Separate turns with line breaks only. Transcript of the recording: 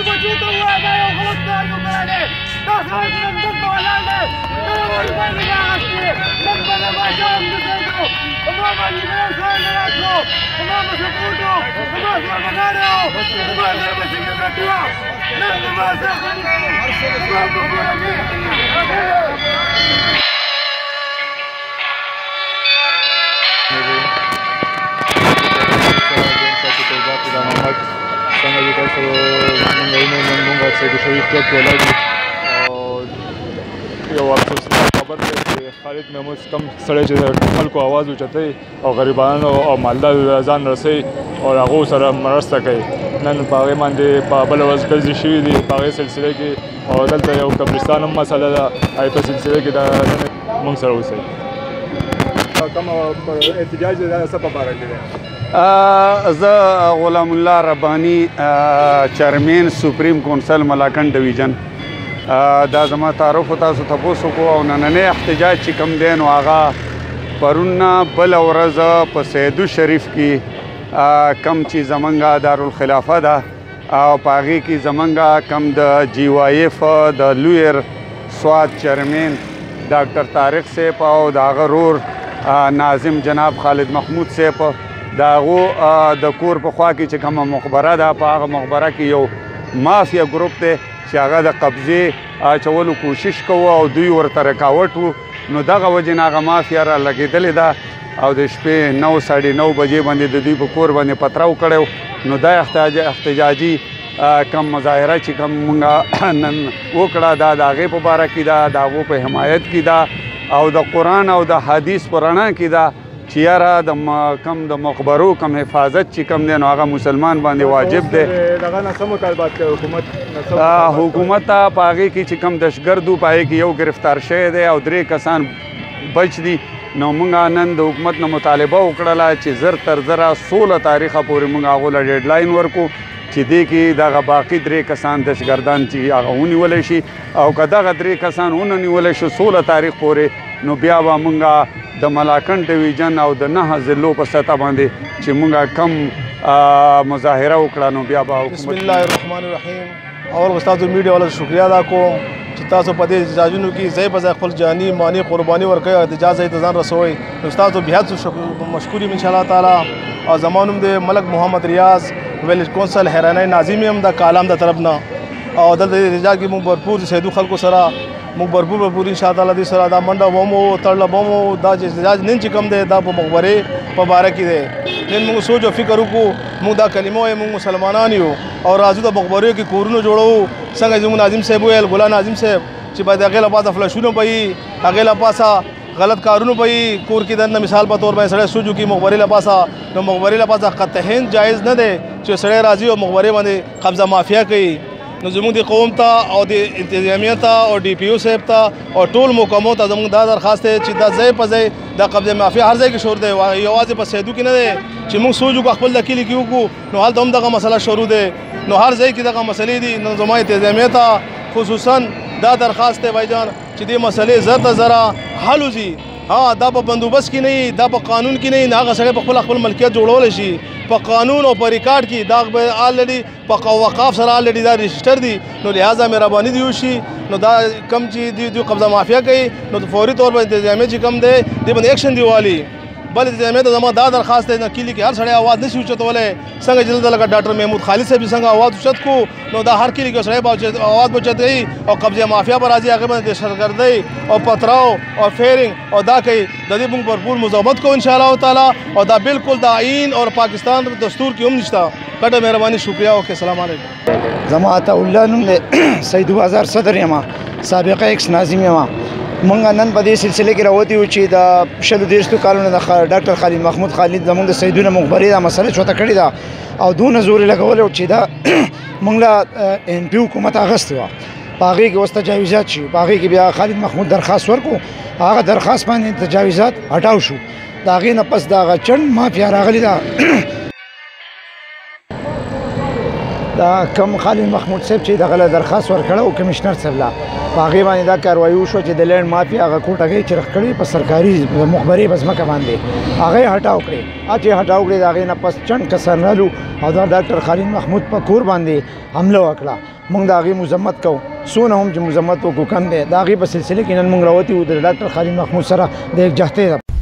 بچو ته ووایه دا یو غلط کار مو کړی دی دا سړی چې نن دلته ولاړ دی دا یې وظیفه یې نه اخیستې نن به د باچا هم ګرځېدو زما باندې به یو سړی نه راتلو زما به سپورټ و زما سربګاړی و زما سره به سکیورټي وه نن زما سره زما په کورنۍ
څنګه چې تاسو موږ وینو نن موږ سید شریف چوک کې ولاړ یو یو افسوسناک خبر دی چې خالد محمود کم سړی چې د خلکو آواز اوچتوي او غریبانو او مالدارو ځان رسوي او هغو سره مرسته کوي نن په هغې باندې په بله ورځ ګرځې شوي دي په هغې سلسله کې او دلته یو قبرستان هم مسله ده هغې په سلسله کې دا موږ سره اوسئ کوم احتجاج دی دا څه په باره کې دی
زه غلام الله رباني چیرمین سپریم کونسل ملاکنډ ډویژن دا زما تعارف تاسو تپوس وکړو او نننی احتجاج چې کوم دی نو هغه پرون بله ورځ په سیدو شریف کې کم چې زمونږ دارالخلافه ده او په هغې کې زمونږ کم د جی وای ایف د لویر سواد چیرمین ډاکټر طارق صاحب او د هغه ورور ناظم جناب خالد محمود صاحب د هغو د کور په خوا کې چې کومه مقبره ده په هغه مقبره کې یو مافیا ګروپ دی چې هغه د قبضې اچولو کوشش کوو او دوی ورته رکاوټ و نو دغه وجې نه هغه مافیا را لګېدلې ده او د شپې 9:30 بجې باندې د دوی په کور باندې پتراو کړی نو دا احتجاجي کم مظاهره چې کم مونږ نن وکړه دا د هغې په باره کې ده د هغو په حمایت کې ده او د قرآن او د حدیث په رڼا کې ده چې یاره کم د مقبرو کم حفاظت چې کم دی نو هغه مسلمان باندې واجب دی
دغه نه څه مطالبات کوي حکومت
حکومت ته په هغې کې چې کم دهشتګرد و په هغې کې یو گرفتار شوی دی او 3 کسان بچ دي نو موږ نن د حکومت نه مطالبه وکړله چې زر تر زره 16 تاریخه پورې موږ هغو له ډیډلاین ورکو چې دې کې دغه باقي 3 کسان دهشتګردان چې هغه ونیولی شي او که دغه 3 کسان ونه نیولی شي 16 تاریخ پورې نو بیا به موږ د ملاکنډ ډویژن او د 9 ضلعو په سطح باندې چې موږ کم مظاهره وکړه نو بیا به
بسم الله الرحمن الرحیم اول استادو میډیا والا شکریا ادا کوم چې تاسو په دې احتجاجونو کې ځای په ځای خپل جاني مانی قرباني ورکوي او احتجاج ته ځان رسوي استادو بیا مشکور یم ان شاء الله تعالی او زمانوم د ملک محمد ریاض ویلیج کونسل حیرانای ناظم هم د کالام د طرف نه او دلته احتجاج کې موږ भरपूर سیدو خلکو سره موږ भरपूर ان شاء الله تعالی دې سره دا منډه ومو تړله ومو دا چې احتجاج نن چې کم دی دا په مقبرې په باره کې دی نن موږ سوچ او فکر وکړو موږ دا کلمه وایو موږ مسلمانان یو او راځو د مقبرې کې کورونه جوړو څنګه زموږ ناظم صاحب ویل ګلا ناظم صاحب چې باید هغې له پاسه فلشونه به وي هغې له پاسه غلط کارونه به وي کور کې دننه مثال په طور باندې سړی سوچ وکړي مقبرې له پاسه نو مقبرې له پاسه قطعاً جایز نه دی چې سړی راځي او مقبرې باندې قبضه مافیا کوي نو زموږ د قوم ته او د انتظامیه ته او ډي پي او صاحب ته او ټول محکمو ته زموږ دا درخواست دی چې دا ځای په ځای د قبضه مافیا هر ځای کې شروع دی یوازې په سیدو کې نه دی چې موږ سوچ وکړو خپل د کلي کې وکړو نو هلته هم دغه مسله شروع دی نو هر ځای کې دغه مسلې دي نو زما انتظامیه ته خصوصا دا درخواست دی بھایجان چې دې مسلې زر ته زره حل وځي دا په بندوبست کې نه دا په قانون کې نه هغه سړی په خپل ملکیت جوړولی شي په قانون او په ریکارډ کې دا آلریډي په وقاف سره آلریډي دا رجسټر دي نو لہذا مهرباني دی وشي نو دا کم چې دوی قبضه مافیا کوي نو فوري طور پر انتظامیه چې کم دی دې باندې ایکشن دی والی بل انتظامیه ته زما دا درخواست دی کلي کې هر سړی آواز نشي اوچتولی څنګه چې دلته لکه ډاکټر محمود خالد صاحب څنګه آواز اوچت کو نو دا هر کلي کې سړی آواز به اوچتوي او قبضه مافیا به راځي هغې باندې دهشتګردۍ او پتراو او فیرنګ او دا کوي د دې موږ भरपूर مزاحمت کوو ان شاء الله تعالی او دا بالکل د آئین او پاکستان دستور کې هم نشته ډېره مهرباني شکریا اوکې السلام علیکم
زما عطاالله نوم دی سیدو بازار صدر یم سابقه ایکس ناظم یم مونږ نن په دې سلسله کې راوتي وو چې د 20 کالونو د ډاکټر خالد محمود خالد زموږ د سیدونه مخبري دا مسله چوته کړې ده او دونه زور لګولی چې دا مونږ له ان پی حکومت اخیستې وه په هغې کې اوس تجاوزات شي په هغې کې بیا خالد محمود درخواست ورکړو هغه درخواست باندې تجاوزات هټاو شو د هغې نه پس د هغه چڼ مافیا راغلې ده د دا کم خالد محمود صاحب چې دغه درخواست ورکړو کمشنر صاحب لا هغه باندې دا کاروایی وشو چې د لینډ مافیا هغه کوټه چې رخړې په سرکاري مخبري بسمکه باندې هغه هټاو کړي چې هټاو کړي هغه نه پس چند کسان رالو او دا ډاکټر خالد محمود په کور باندې حمله وکړه موږ دا هغه مذمت کوو سونه هم چې مذمت وکړو کم دی دا هغه په سلسله کې نن موږ راوتی و د ډاکټر خالد محمود سره د یک جهته